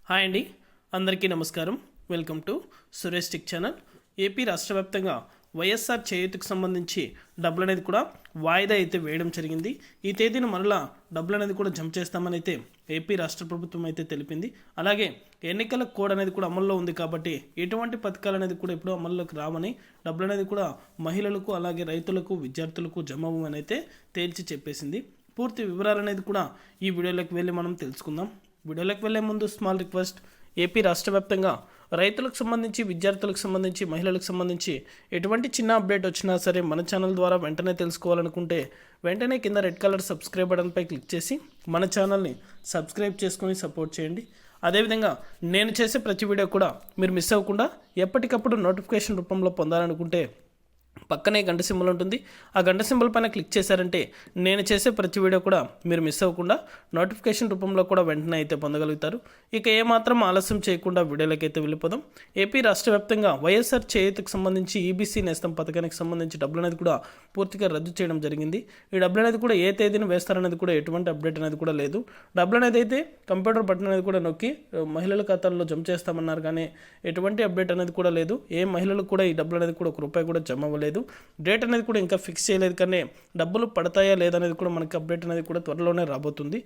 Hi అండి, అందరికీ నమస్కారం. Welcome to Suresh tick channel. AP రాష్ట్ర వ్యాప్తంగా వైఎస్ఆర్ చేయూతకు సంబంధించి డబ్బులు అనేది కూడా వాయిదా అయితే వేయడం జరిగింది. ఈ తేదీన మరలా డబ్బులు అనేది కూడా జమ చేస్తామని అయితే ఏపీ రాష్ట్ర ప్రభుత్వం అయితే తెలిపింది. అలాగే ఎన్నికల కోడ్ అనేది కూడా అమల్లో ఉంది కాబట్టి ఎటువంటి పథకాలు అనేది కూడా ఇప్పుడు అమల్లోకి రావని, డబ్బులు అనేది కూడా మహిళలకు అలాగే రైతులకు విద్యార్థులకు జమ అవ్వమని అయితే తేల్చి చెప్పేసింది. పూర్తి వివరాలు అనేది కూడా ఈ వీడియోలోకి వెళ్ళి మనం తెలుసుకుందాం. వీడియోలోకి వెళ్ళే ముందు స్మాల్ రిక్వెస్ట్, ఏపీ రాష్ట్ర వ్యాప్తంగా రైతులకు సంబంధించి, విద్యార్థులకు సంబంధించి, మహిళలకు సంబంధించి ఎటువంటి చిన్న అప్డేట్ వచ్చినా సరే మన ఛానల్ ద్వారా వెంటనే తెలుసుకోవాలనుకుంటే వెంటనే కింద రెడ్ కలర్ సబ్స్క్రైబ్ బటన్పై క్లిక్ చేసి మన ఛానల్ని సబ్స్క్రైబ్ చేసుకొని సపోర్ట్ చేయండి. అదేవిధంగా నేను చేసే ప్రతి వీడియో కూడా మీరు మిస్ అవ్వకుండా ఎప్పటికప్పుడు నోటిఫికేషన్ రూపంలో పొందాలనుకుంటే పక్కనే గంట సింబల్ ఉంటుంది. ఆ గంట సింబల్ పైన క్లిక్ చేశారంటే నేను చేసే ప్రతి వీడియో కూడా మీరు మిస్ అవ్వకుండా నోటిఫికేషన్ రూపంలో కూడా వెంటనే అయితే పొందగలుగుతారు. ఇక ఏమాత్రం ఆలస్యం చేయకుండా వీడియోలోకి అయితే వెళ్ళిపోదాం. ఏపీ రాష్ట్ర వ్యాప్తంగా వైఎస్ఆర్ చేయూతకు సంబంధించి ఈబీసీ నేస్తం పథకానికి సంబంధించి డబ్బులు అనేది కూడా పూర్తిగా రద్దు చేయడం జరిగింది. ఈ డబ్బులు అనేది కూడా ఏ తేదీన వేస్తారనేది కూడా ఎటువంటి అప్డేట్ అనేది కూడా లేదు. డబ్బులు అనేది అయితే కంప్యూటర్ బటన్ అనేది కూడా నొక్కి మహిళల ఖాతాల్లో జమ చేస్తామన్నారు, కానీ ఎటువంటి అప్డేట్ అనేది కూడా లేదు. ఏ మహిళలకు కూడా ఈ డబ్బులు అనేది కూడా ₹1 కూడా జమ అవ్వలేదు. డేట్ అనేది కూడా ఇంకా ఫిక్స్ చేయలేదు, కానీ డబ్బులు పడతాయా లేదనేది కూడా మనకి అప్డేట్ అనేది కూడా త్వరలోనే రాబోతుంది.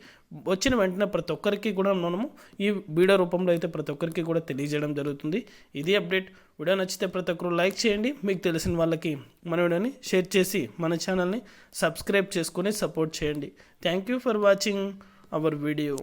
వచ్చిన వెంటనే ప్రతి ఒక్కరికి కూడా మనము ఈ వీడియో రూపంలో అయితే ప్రతి ఒక్కరికి కూడా తెలియజేయడం జరుగుతుంది. ఇది అప్డేట్. వీడియో నచ్చితే ప్రతి ఒక్కరు లైక్ చేయండి. మీకు తెలిసిన వాళ్ళకి మన వీడియోని షేర్ చేసి మన ఛానల్ని సబ్స్క్రైబ్ చేసుకొని సపోర్ట్ చేయండి. Thank you for watching our video.